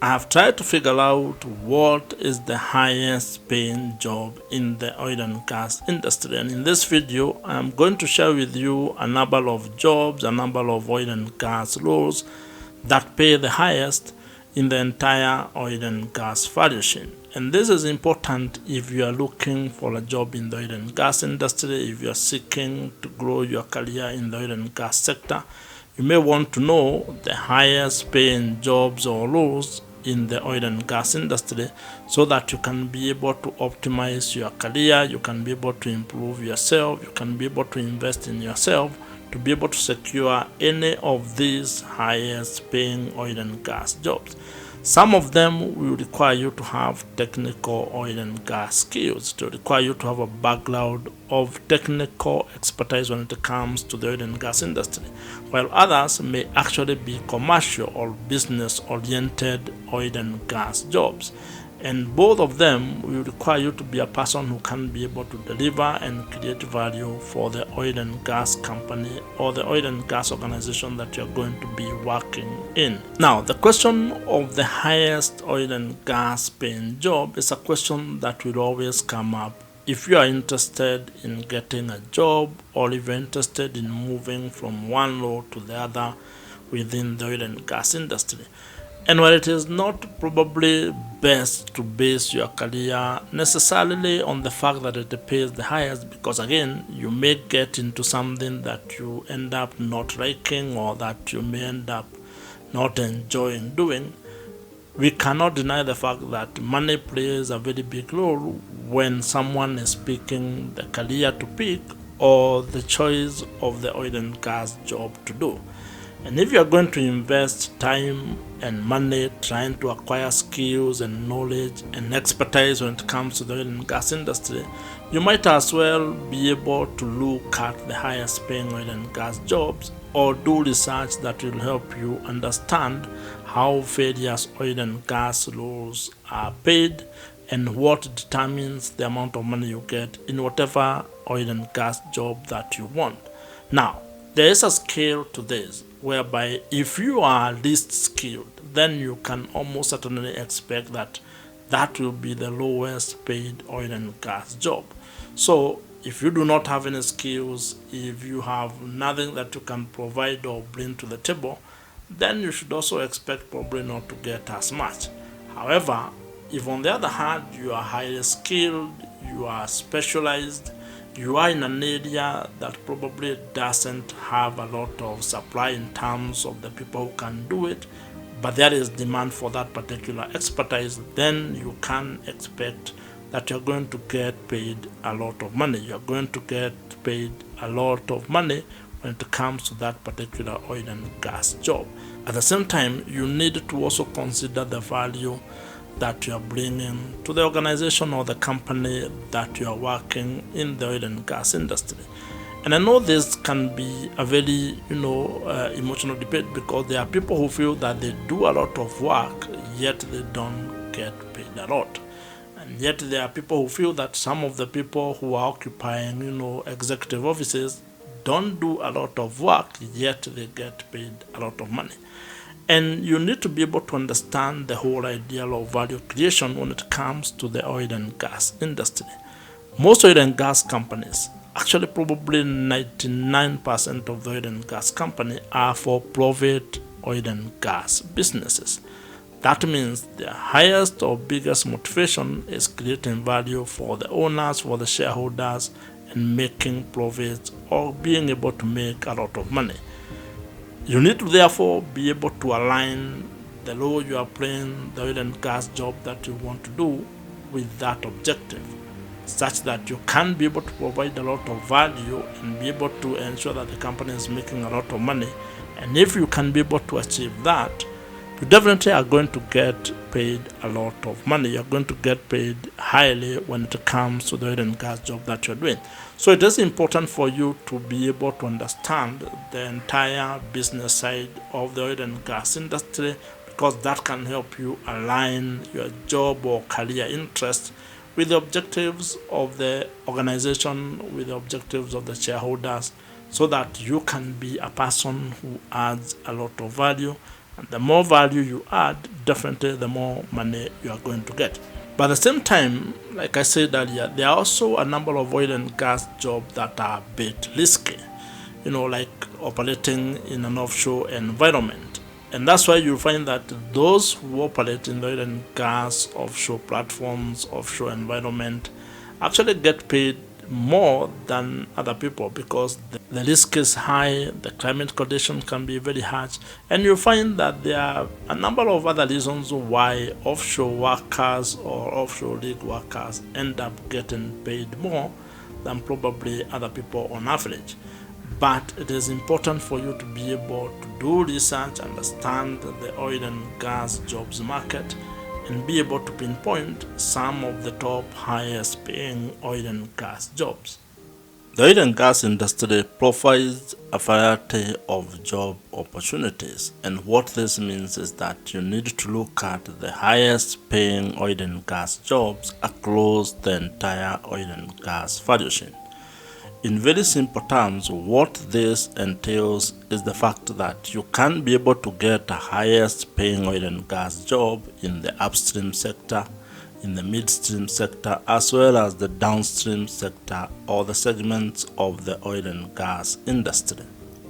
I have tried to figure out what is the highest paying job in the oil and gas industry, and in this video I'm going to share with you a number of jobs, a number of oil and gas roles that pay the highest in the entire oil and gas value chain. And this is important if you are looking for a job in the oil and gas industry, if you are seeking to grow your career in the oil and gas sector. You may want to know the highest paying jobs or roles in the oil and gas industry so that you can be able to optimize your career, you can be able to improve yourself, you can be able to invest in yourself to be able to secure any of these highest paying oil and gas jobs. Some of them will require you to have technical oil and gas skills, to require you to have a background of technical expertise when it comes to the oil and gas industry, while others may actually be commercial or business oriented oil and gas jobs. And both of them will require you to be a person who can be able to deliver and create value for the oil and gas company or the oil and gas organization that you're going to be working in. Now, the question of the highest oil and gas paying job is a question that will always come up if you are interested in getting a job or if you're interested in moving from one role to the other within the oil and gas industry. And while it is not probably best to base your career necessarily on the fact that it pays the highest, because again, you may get into something that you end up not liking or that you may end up not enjoying doing, we cannot deny the fact that money plays a very big role when someone is picking the career to pick or the choice of the oil and gas job to do. And if you are going to invest time and money trying to acquire skills and knowledge and expertise when it comes to the oil and gas industry, you might as well be able to look at the highest paying oil and gas jobs or do research that will help you understand how various oil and gas roles are paid and what determines the amount of money you get in whatever oil and gas job that you want. Now, there is a scale to this, whereby if you are least skilled, then you can almost certainly expect that that will be the lowest paid oil and gas job. So if you do not have any skills, if you have nothing that you can provide or bring to the table, then you should also expect probably not to get as much. However, if on the other hand you are highly skilled, you are specialized, you are in an area that probably doesn't have a lot of supply in terms of the people who can do it, but there is demand for that particular expertise, then you can expect that you're going to get paid a lot of money. You're going to get paid a lot of money when it comes to that particular oil and gas job. At the same time, you need to also consider the value that you are bringing to the organization or the company that you are working in the oil and gas industry. And I know this can be a very, emotional debate, because there are people who feel that they do a lot of work, yet they don't get paid a lot. And yet there are people who feel that some of the people who are occupying, executive offices don't do a lot of work, yet they get paid a lot of money. And you need to be able to understand the whole idea of value creation when it comes to the oil and gas industry. Most oil and gas companies, actually probably 99% of the oil and gas company, are for profit oil and gas businesses. That means the highest or biggest motivation is creating value for the owners, for the shareholders, and making profits or being able to make a lot of money. You need to therefore be able to align the role you are playing, the oil and gas job that you want to do, with that objective, such that you can be able to provide a lot of value and be able to ensure that the company is making a lot of money. And if you can be able to achieve that, you definitely are going to get paid a lot of money. You're going to get paid highly when it comes to the oil and gas job that you're doing. So it is important for you to be able to understand the entire business side of the oil and gas industry, because that can help you align your job or career interest with the objectives of the organization, with the objectives of the shareholders, so that you can be a person who adds a lot of value And the more value you add, definitely the more money you are going to get. But at the same time, like I said earlier, there are also a number of oil and gas jobs that are a bit risky, like operating in an offshore environment. And that's why you find that those who operate in the oil and gas offshore platforms, offshore environment, actually get paid more than other people, because the risk is high, the climate condition can be very harsh, and you find that there are a number of other reasons why offshore workers or offshore rig workers end up getting paid more than probably other people on average. But it is important for you to be able to do research, understand the oil and gas jobs market, and be able to pinpoint some of the top highest paying oil and gas jobs. The oil and gas industry provides a variety of job opportunities, and what this means is that you need to look at the highest paying oil and gas jobs across the entire oil and gas value chain. In very simple terms, what this entails is the fact that you can be able to get a highest paying oil and gas job in the upstream sector, in the midstream sector, as well as the downstream sector or the segments of the oil and gas industry.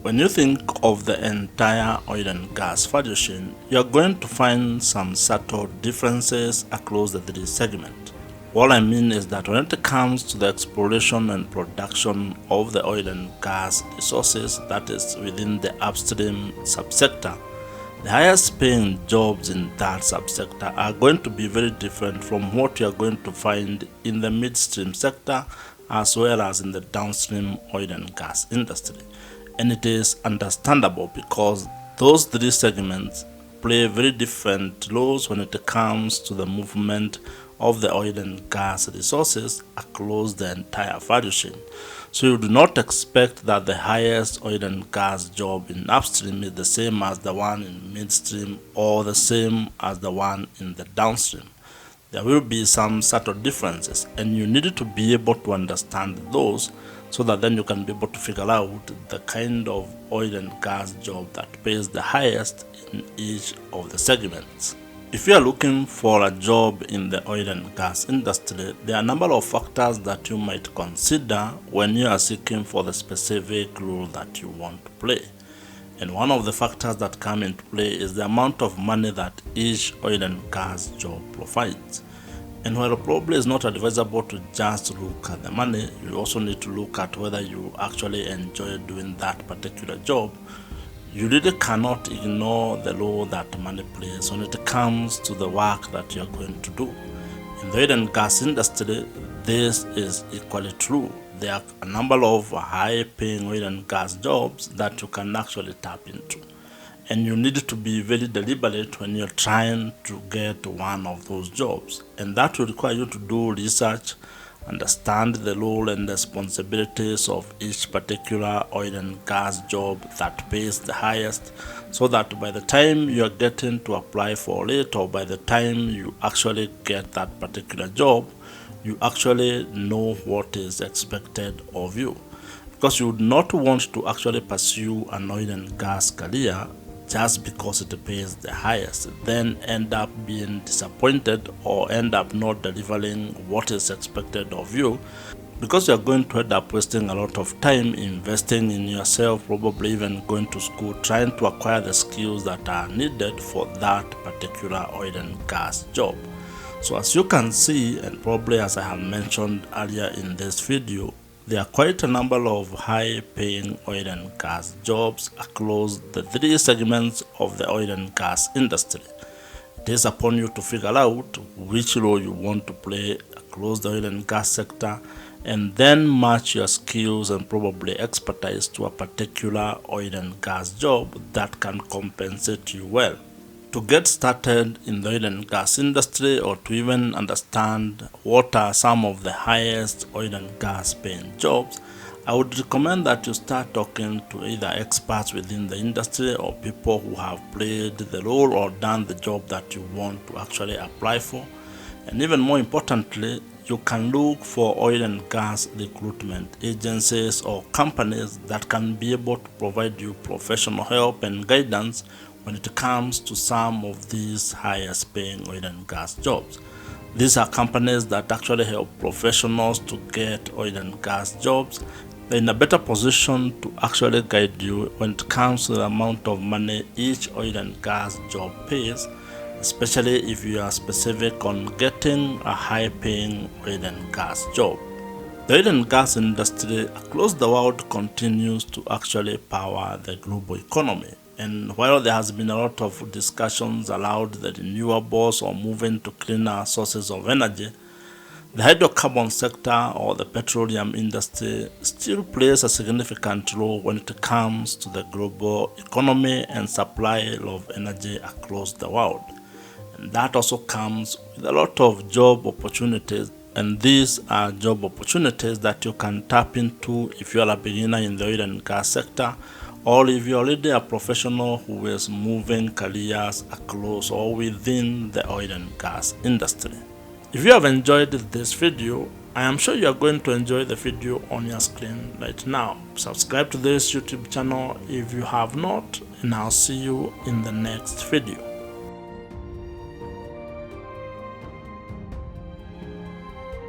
When you think of the entire oil and gas value chain, you're going to find some subtle differences across the three segments. What I mean is that when it comes to the exploration and production of the oil and gas resources, that is within the upstream subsector, the highest paying jobs in that subsector are going to be very different from what you are going to find in the midstream sector as well as in the downstream oil and gas industry. And it is understandable because those three segments play very different roles when it comes to the movement of the oil and gas resources across the entire value chain. So you do not expect that the highest oil and gas job in upstream is the same as the one in midstream or the same as the one in the downstream. There will be some subtle differences, and you need to be able to understand those so that then you can be able to figure out the kind of oil and gas job that pays the highest in each of the segments. If you are looking for a job in the oil and gas industry, there are a number of factors that you might consider when you are seeking for the specific role that you want to play. And one of the factors that come into play is the amount of money that each oil and gas job provides. And while probably it's not advisable to just look at the money, you also need to look at whether you actually enjoy doing that particular job. You really cannot ignore the role that money plays when it comes to the work that you're going to do. In the oil and gas industry, this is equally true. There are a number of high-paying oil and gas jobs that you can actually tap into. And you need to be very deliberate when you're trying to get one of those jobs. And that will require you to do research, understand the role and responsibilities of each particular oil and gas job that pays the highest, so that by the time you are getting to apply for it, or by the time you actually get that particular job, you actually know what is expected of you. Because you would not want to actually pursue an oil and gas career just because it pays the highest, then end up being disappointed or end up not delivering what is expected of you, because you're going to end up wasting a lot of time investing in yourself, probably even going to school trying to acquire the skills that are needed for that particular oil and gas job. So as you can see, and probably as I have mentioned earlier in this video, there are quite a number of high-paying oil and gas jobs across the three segments of the oil and gas industry. It is upon you to figure out which role you want to play across the oil and gas sector, and then match your skills and probably expertise to a particular oil and gas job that can compensate you well. To get started in the oil and gas industry, or to even understand what are some of the highest oil and gas paying jobs, I would recommend that you start talking to either experts within the industry or people who have played the role or done the job that you want to actually apply for. And even more importantly, you can look for oil and gas recruitment agencies or companies that can be able to provide you professional help and guidance when it comes to some of these highest paying oil and gas jobs. These are companies that actually help professionals to get oil and gas jobs. They're in a better position to actually guide you when it comes to the amount of money each oil and gas job pays, especially if you are specific on getting a high paying oil and gas job. The oil and gas industry across the world continues to actually power the global economy. And while there has been a lot of discussions around the renewables or moving to cleaner sources of energy, the hydrocarbon sector or the petroleum industry still plays a significant role when it comes to the global economy and supply of energy across the world. And that also comes with a lot of job opportunities. And these are job opportunities that you can tap into if you are a beginner in the oil and gas sector, or if you're already a professional who is moving careers across or within the oil and gas industry. If you have enjoyed this video, I am sure you are going to enjoy the video on your screen right now. Subscribe to this YouTube channel if you have not, and I'll see you in the next video.